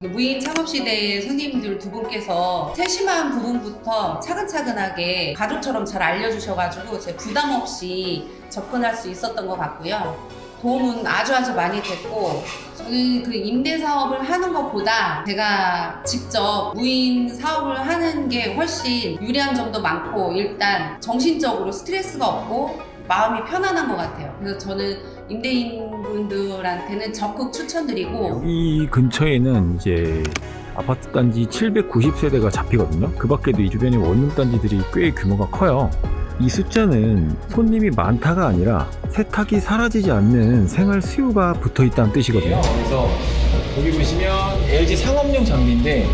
무인 창업시대의 손님들 두 분께서 세심한 부분부터 차근차근하게 가족처럼 잘 알려주셔가지고 제 부담 없이 접근할 수 있었던 것 같고요. 도움은 아주 많이 됐고, 저는 그 임대 사업을 하는 것보다 제가 직접 무인 사업을 하는 게 훨씬 유리한 점도 많고, 일단 정신적으로 스트레스가 없고 마음이 편안한 것 같아요. 그래서 저는 임대인분들한테는 적극 추천드리고, 여기 근처에는 이제 아파트 단지 790세대가 잡히거든요. 그 밖에도 이 주변에 원룸 단지들이 꽤 규모가 커요. 이 숫자는 손님이 많다가 아니라 세탁이 사라지지 않는 생활 수요가 붙어 있다는 뜻이거든요. 그래서 여기 보시면 LG 상업용 장비인데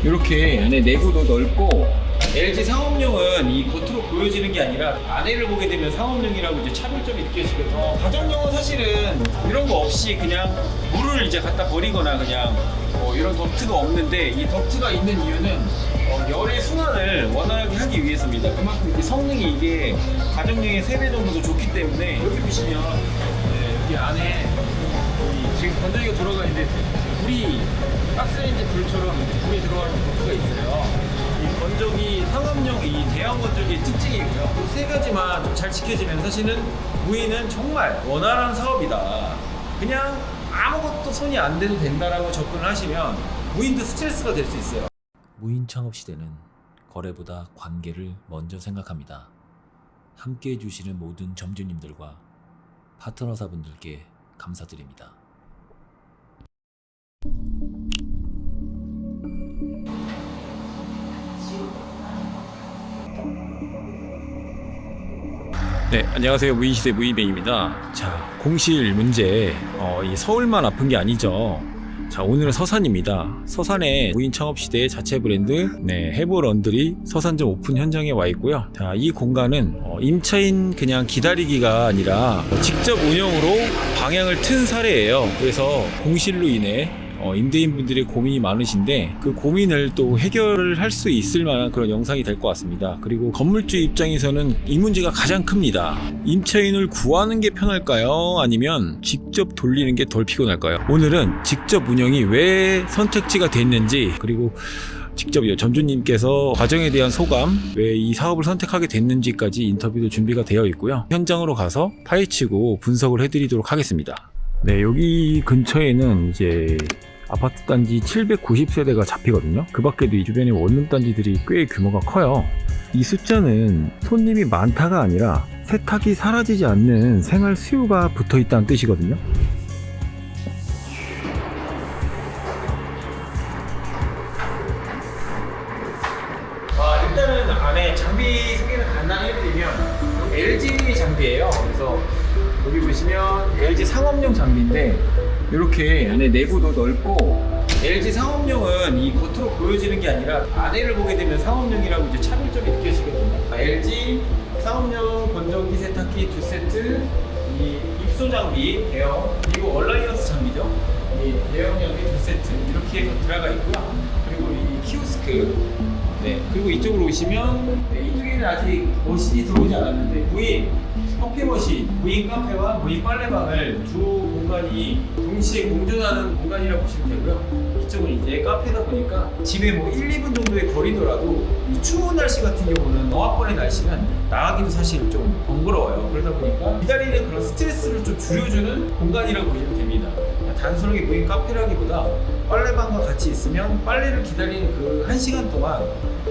이렇게 안에 내부도 넓고, LG 상업용은 이 겉으로 보여지는 게 아니라 안에를 보게 되면 상업용이라고 이제 차별점이 느껴지거든요. 가정용은 사실은 이런 거 없이 그냥 물을 이제 갖다 버리거나 그냥 이런 덕트가 없는데, 이 덕트가 있는 이유는 열의 순환을 원활하게 하기 위해서입니다. 그만큼 이게 성능이 이게 가정용의 3배 정도 더 좋기 때문에, 여기 보시면 여기 안에 지금 건조기가 돌아가 있는데 불이 가스레인지 불처럼 불이 들어가는 덕트가 있어요. 이 건조기 상업용 이 대형 건조기의 특징이고요. 이 세 가지만 좀 잘 지켜지면 사실은 무인은 정말 원활한 사업이다. 그냥 아무것도 손이 안 대도 된다라고 접근을 하시면 무인도 스트레스가 될 수 있어요. 무인 창업 시대는 거래보다 관계를 먼저 생각합니다. 함께 해주시는 모든 점주님들과 파트너사분들께 감사드립니다. 네, 안녕하세요. 무인시대 무인뱅입니다. 자, 공실 문제, 이 서울만 아픈 게 아니죠. 자, 오늘은 서산입니다. 서산에 무인 창업시대의 자체 브랜드 해보런들이 서산점 오픈 현장에 와 있고요. 자, 이 공간은 임차인 그냥 기다리기가 아니라 직접 운영으로 방향을 튼 사례예요. 그래서 공실로 인해 임대인분들의 고민이 많으신데, 그 고민을 또 해결을 할 수 있을 만한 그런 영상이 될 것 같습니다. 그리고 건물주 입장에서는 이 문제가 가장 큽니다. 임차인을 구하는 게 편할까요? 아니면 직접 돌리는 게 덜 피곤할까요? 오늘은 직접 운영이 왜 선택지가 됐는지, 그리고 직접 점주님께서 과정에 대한 소감, 왜 이 사업을 선택하게 됐는지까지 인터뷰도 준비가 되어 있고요. 현장으로 가서 파헤치고 분석을 해드리도록 하겠습니다. 네, 여기 근처에는 이제 아파트 단지 790세대가 잡히거든요. 그 밖에도 이 주변에 원룸 단지들이 꽤 규모가 커요. 이 숫자는 손님이 많다가 아니라 세탁이 사라지지 않는 생활 수요가 붙어 있다는 뜻이거든요. 일단은 안에 장비 소개를 간단히 해드리면 LG 장비예요. 그래서 여기 보시면 LG 상업용 장비인데 이렇게 안에 내부도 넓고, LG 상업용은 이 겉으로 보여지는 게 아니라 안에를 보게 되면 상업용이라고 이제 차별점이 느껴지거든요. LG 상업용 건조기 세탁기 2세트, 이 입소 장비 대형, 그리고 얼라이언스 장비죠. 이 대형 장비 2세트 이렇게 해서 들어가 있고요. 그리고 이 키오스크, 그리고 이쪽으로 오시면 이쪽에는 아직 머신이 들어오지 않았는데 무인 커피 머신, 무인 카페와 무인 빨래방을 두 공간이 동시에 공존하는 공간이라고 보시면 되고요. 이쪽은 이제 카페다 보니까 집에 1, 2분 정도의 거리더라도 이 추운 날씨 같은 경우는 영하권의 날씨는 나가기도 사실 좀 번거로워요. 그러다 보니까 기다리는 그런 스트레스를 좀 줄여주는 공간이라고 보시면 됩니다. 단순하게 무인 카페라기보다 빨래방과 같이 있으면 빨래를 기다리는 그 1시간 동안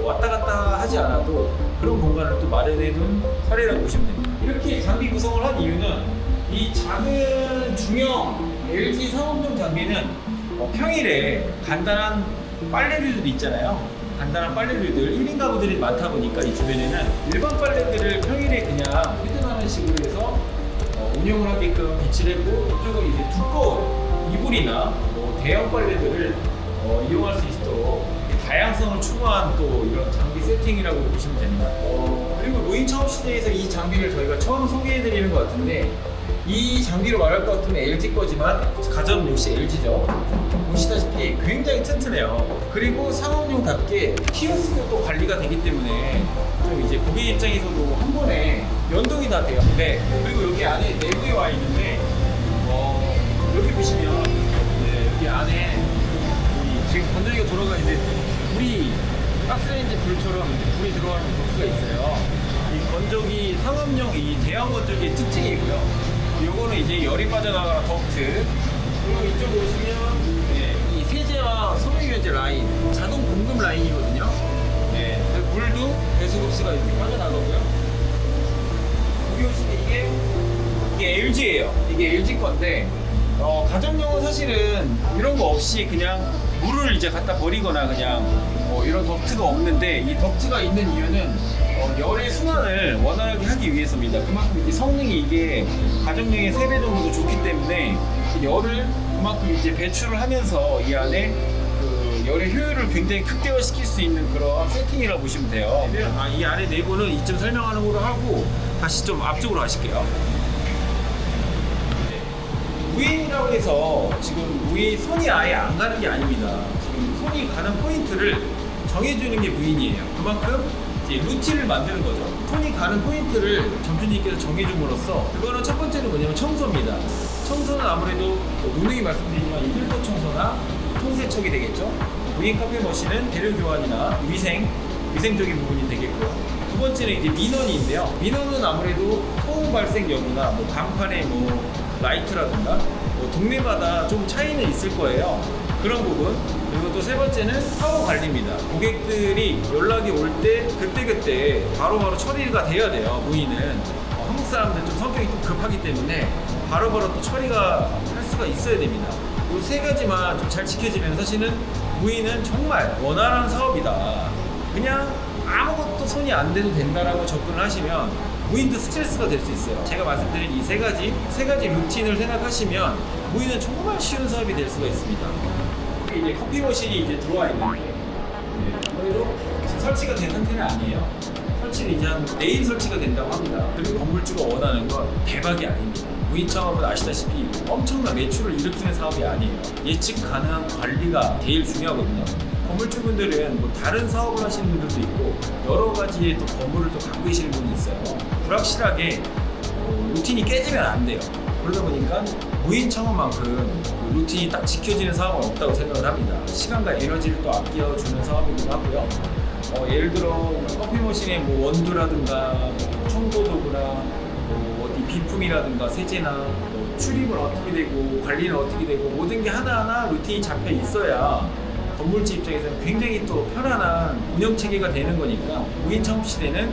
왔다 갔다 하지 않아도 그런 공간을 또 마련해 둔 사례라고 보시면 됩니다. 이렇게 장비 구성을 한 이유는, 이 작은 중형 LG 상업용 장비는 평일에 간단한 빨래류들 있잖아요. 간단한 빨래류들 1인 가구들이 많다 보니까 이 주변에는 일반 빨래들을 평일에 그냥 회전하는 식으로 해서 운영을 하게끔 배치를 했고, 이쪽은 이제 두꺼운 이불이나 대형 빨래들을 이용할 수 있도록 다양성을 추구한 또 이런 장비 세팅이라고 보시면 됩니다. 그리고 무인 창업 시대에서 이 장비를 저희가 처음 소개해드리는 것 같은데, 이 장비로 말할 것 같으면 LG 거지만 가전 역시 LG죠. 보시다시피 굉장히 튼튼해요. 그리고 상업용답게 키오스크도 관리가 되기 때문에 좀 이제 고객 입장에서도 한 번에 연동이 다 돼요. 그리고 여기 안에 내부에 와 있는데 여기 보시면 여기 안에 지금 건조기가 돌아가는데 불이 가스레인지 불처럼 불이 들어가는 덕트가 있어요. 이 건조기 상업용 이 대형 건조기의 특징이고요. 요거는 이제 열이 빠져나가는 덕트. 그리고 이쪽 보시면 이 세제와 섬유유연제 라인, 자동 공급 라인이거든요. 물도 배수급수가 이렇게 빠져나가고요. 여기 보시면 이게 LG예요. 이게 LG 건데 가정용은 사실은 이런 거 없이 그냥 물을 이제 갖다 버리거나 그냥 이런 덕트가 없는데, 이 덕트가 있는 이유는 열의 순환을 원활하게 하기 위해서입니다. 그만큼 이게 성능이 이게 가정용의 3배 정도 좋기 때문에 열을 그만큼 이제 배출을 하면서 이 안에 그 열의 효율을 굉장히 극대화시킬 수 있는 그런 세팅이라고 보시면 돼요. 이 안에 내부는 이쯤 설명하는 걸로 하고 다시 좀 앞쪽으로 가실게요. 무인이라고 해서 지금 무인 손이 아예 안 가는 게 아닙니다. 지금 손이 가는 포인트를 정해주는 게 무인이에요. 그만큼 이제 루틴을 만드는 거죠. 손이 가는 포인트를 점주님께서 정해줌으로써, 그거는 첫 번째는 뭐냐면 청소입니다. 청소는 아무래도 누누이 말씀드리지만 이 필터 청소나 통세척이 되겠죠. 무인 카페 머신은 재료 교환이나 위생적인 부분이 되겠고요. 두 번째는 이제 민원인데요. 민원은 아무래도 소음 발생 여부나 간판에 라이트라든가 동네마다 좀 차이는 있을 거예요. 그런 부분. 그리고 또 세 번째는 사고 관리입니다. 고객들이 연락이 올 때 그때그때 바로바로 처리가 돼야 돼요. 무인은 한국 사람들 좀 성격이 좀 급하기 때문에 바로바로 또 처리가 할 수가 있어야 됩니다. 이 세 가지만 좀 잘 지켜지면 사실은 무인은 정말 원활한 사업이다. 그냥 아무것도 손이 안 대도 된다라고 접근을 하시면 무인도 스트레스가 될 수 있어요. 제가 말씀드린 이 세 가지 루틴을 생각하시면 무인은 정말 쉬운 사업이 될 수가 있습니다. 이제 커피 머신이 이제 들어와 있는데, 아무래도 설치가 된 상태는 아니에요. 설치는 이제 한 내일 설치가 된다고 합니다. 그리고 건물주가 원하는 건 대박이 아닙니다. 무인 창업은 아시다시피 엄청난 매출을 일으키는 사업이 아니에요. 예측 가능한 관리가 제일 중요하거든요. 건물주분들은 다른 사업을 하시는 분들도 있고 여러 가지의 또 건물을 또 갖고 계시는 분이 있어요. 불확실하게 루틴이 깨지면 안 돼요. 그러다 보니까 무인 창업만큼 루틴이 딱 지켜지는 사업은 없다고 생각을 합니다. 시간과 에너지를 또 아껴주는 사업이기도 하고요. 예를 들어 커피 머신의 원두라든가 청소도구나 어디 비품이라든가 세제나 출입은 어떻게 되고 관리는 어떻게 되고 모든 게 하나하나 루틴이 잡혀 있어야 건물주 입장에서는 굉장히 또 편안한 운영 체계가 되는 거니까 무인 창업 시대는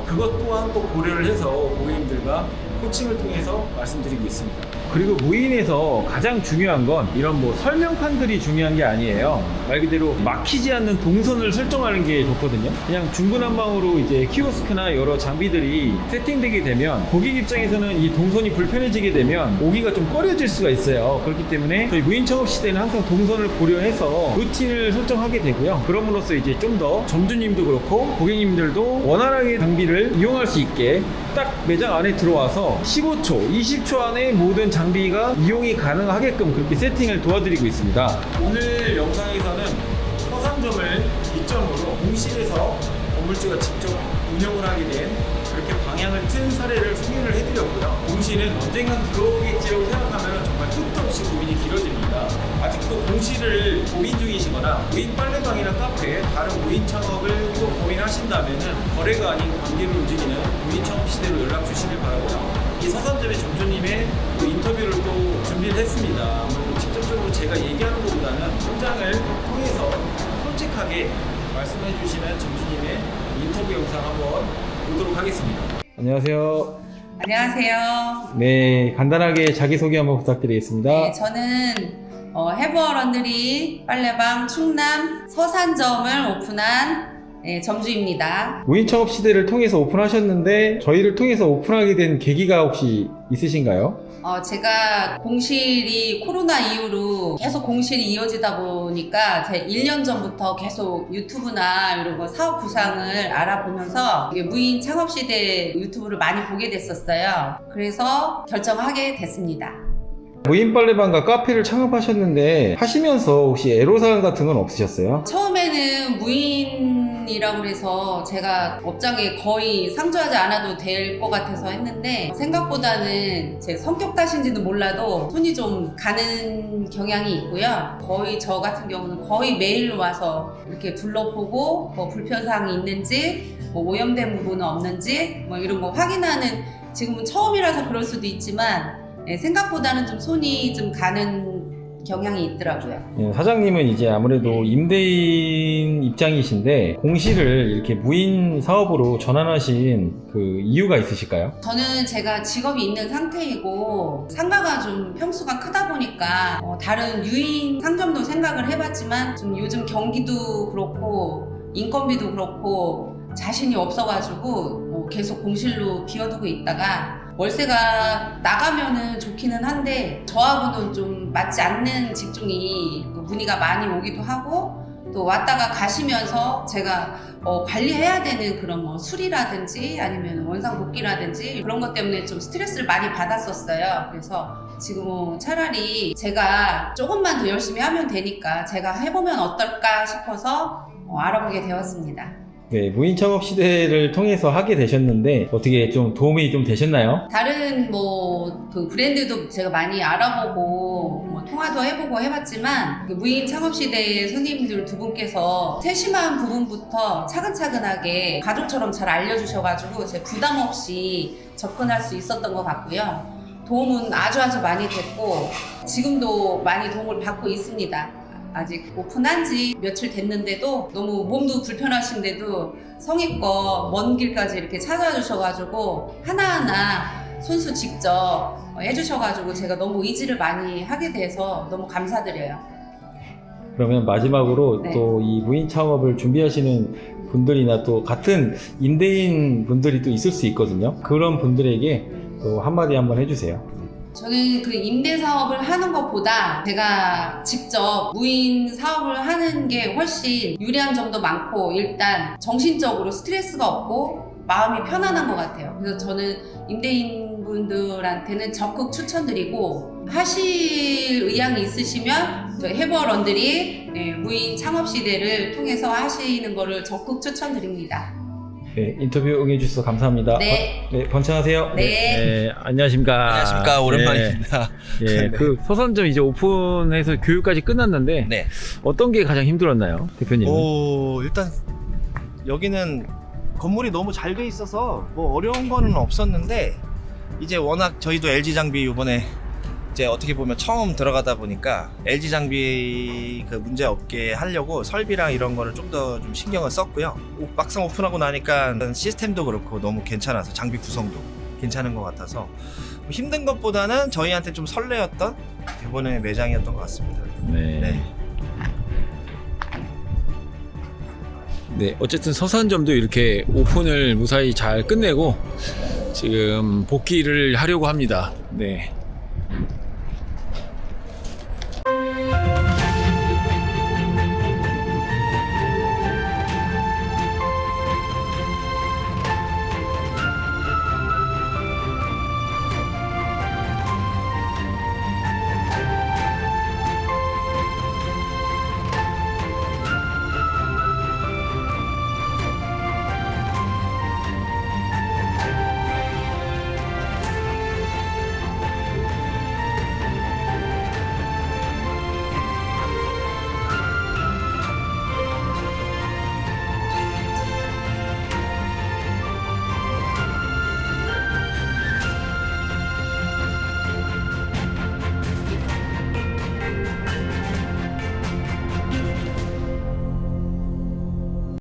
그것 또한 또 고려를 해서 고객님들과 코칭을 통해서 말씀드리고 있습니다. 그리고 무인에서 가장 중요한 건 이런 설명판들이 중요한 게 아니에요. 말 그대로 막히지 않는 동선을 설정하는 게 좋거든요. 그냥 중구난방으로 이제 키오스크나 여러 장비들이 세팅되게 되면 고객 입장에서는 이 동선이 불편해지게 되면 오기가 좀 꺼려질 수가 있어요. 그렇기 때문에 저희 무인 창업 시대는 항상 동선을 고려해서 루틴을 설정하게 되고요. 그럼으로써 이제 좀 더 점주님도 그렇고 고객님들도 원활하게 장비를 이용할 수 있게 딱 매장 안에 들어와서 15초, 20초 안에 모든 장비가 이용이 가능하게끔 그렇게 세팅을 도와드리고 있습니다. 오늘 영상에서는 서산점을 기점으로 공실에서 건물주가 직접 운영을 하게 된 그렇게 방향을 튼 사례를 소개를 해드렸고요. 공실은 언젠간 들어오겠지라고 생각하면 정말 끝도 없이 고민이 길어집니다. 아직도 공실을 고민 중이시거나 무인 빨래방이나 카페, 다른 무인 창업을 또 고민하신다면 거래가 아닌 관계를 움직이는 무인 창업 시대로 연락 주시길 바라고요. 이 서산점의 점주님의 인터뷰를 또 준비를 했습니다. 직접적으로 제가 얘기하는 것보다는 현장을 통해서 솔직하게 말씀해 주시는 점주님의 인터뷰 영상 한번 보도록 하겠습니다. 안녕하세요. 안녕하세요. 네, 간단하게 자기소개 한번 부탁드리겠습니다. 네, 저는 해부어 런드리 빨래방 충남 서산점을 오픈한 점주입니다. 무인 창업 시대를 통해서 오픈하셨는데 저희를 통해서 오픈하게 된 계기가 혹시 있으신가요? 제가 공실이 코로나 이후로 계속 공실이 이어지다 보니까 제 1년 전부터 계속 유튜브나 이런 거 사업 구상을 알아보면서 무인 창업 시대 유튜브를 많이 보게 됐었어요. 그래서 결정하게 됐습니다. 무인 빨래방과 카페를 창업하셨는데 하시면서 혹시 애로사항 같은 건 없으셨어요? 처음에는 무인 부분이라고 해서 제가 업장에 거의 상주하지 않아도 될 것 같아서 했는데 생각보다는 제 성격 탓인지는 몰라도 손이 좀 가는 경향이 있고요. 거의 저 같은 경우는 거의 매일 와서 이렇게 둘러보고 뭐 불편사항이 있는지 뭐 오염된 부분은 없는지 뭐 이런 거 확인하는, 지금은 처음이라서 그럴 수도 있지만 생각보다는 좀 손이 좀 가는 경향이 있더라고요. 예, 사장님은 이제 아무래도 임대인 입장이신데 공실을 이렇게 무인 사업으로 전환하신 그 이유가 있으실까요? 저는 제가 직업이 있는 상태이고 상가가 좀 평수가 크다 보니까 다른 유인 상점도 생각을 해봤지만 좀 요즘 경기도 그렇고 인건비도 그렇고 자신이 없어가지고 계속 공실로 비워두고 있다가 월세가 나가면은 좋기는 한데 저하고는 좀 맞지 않는 직종이 문의가 많이 오기도 하고 또 왔다가 가시면서 제가 관리해야 되는 그런 뭐 수리라든지 아니면 원상 복귀라든지 그런 것 때문에 좀 스트레스를 많이 받았었어요. 그래서 지금 차라리 제가 조금만 더 열심히 하면 되니까 제가 해보면 어떨까 싶어서 알아보게 되었습니다. 네, 무인 창업 시대를 통해서 하게 되셨는데 어떻게 좀 도움이 좀 되셨나요? 다른 뭐 그 브랜드도 제가 많이 알아보고 뭐 통화도 해보고 해봤지만 그 무인 창업 시대의 손님들 두 분께서 세심한 부분부터 차근차근하게 가족처럼 잘 알려주셔가지고 제 부담 없이 접근할 수 있었던 것 같고요. 도움은 아주 많이 됐고 지금도 많이 도움을 받고 있습니다. 아직 오픈한 지 며칠 됐는데도 너무 몸도 불편하신데도 성의껏 먼 길까지 이렇게 찾아와 주셔가지고 하나하나 손수 직접 해주셔가지고 제가 너무 의지를 많이 하게 돼서 너무 감사드려요. 그러면 마지막으로 네. 또 이 무인 창업을 준비하시는 분들이나 또 같은 임대인 분들이 또 있을 수 있거든요. 그런 분들에게 또 한마디 한번 해주세요. 저는 그 임대 사업을 하는 것보다 제가 직접 무인 사업을 하는 게 훨씬 유리한 점도 많고 일단 정신적으로 스트레스가 없고 마음이 편안한 것 같아요. 그래서 저는 임대인 분들한테는 적극 추천드리고 하실 의향이 있으시면 저희 해버런들이 무인 창업 시대를 통해서 하시는 거를 적극 추천드립니다. 네, 인터뷰 응해주셔서 감사합니다. 네. 네, 번창하세요. 네. 안녕하십니까. 안녕하십니까. 오랜만입니다. 예, 네. 그 서산점 이제 오픈해서 교육까지 끝났는데 네. 어떤 게 가장 힘들었나요, 대표님? 일단 여기는 건물이 너무 잘 돼 있어서 뭐 어려운 거는 없었는데 이제 워낙 저희도 LG 장비 이번에 이제 어떻게 보면 처음 들어가다 보니까 LG 장비 그 문제 없게 하려고 설비랑 이런 거를 좀 더 좀 신경을 썼고요. 막상 오픈하고 나니까 시스템도 그렇고 너무 괜찮아서 장비 구성도 괜찮은 것 같아서 힘든 것보다는 저희한테 좀 설레었던 이번에 매장이었던 것 같습니다. 네. 네. 네, 어쨌든 서산점도 이렇게 오픈을 무사히 잘 끝내고 지금 복귀를 하려고 합니다. 네.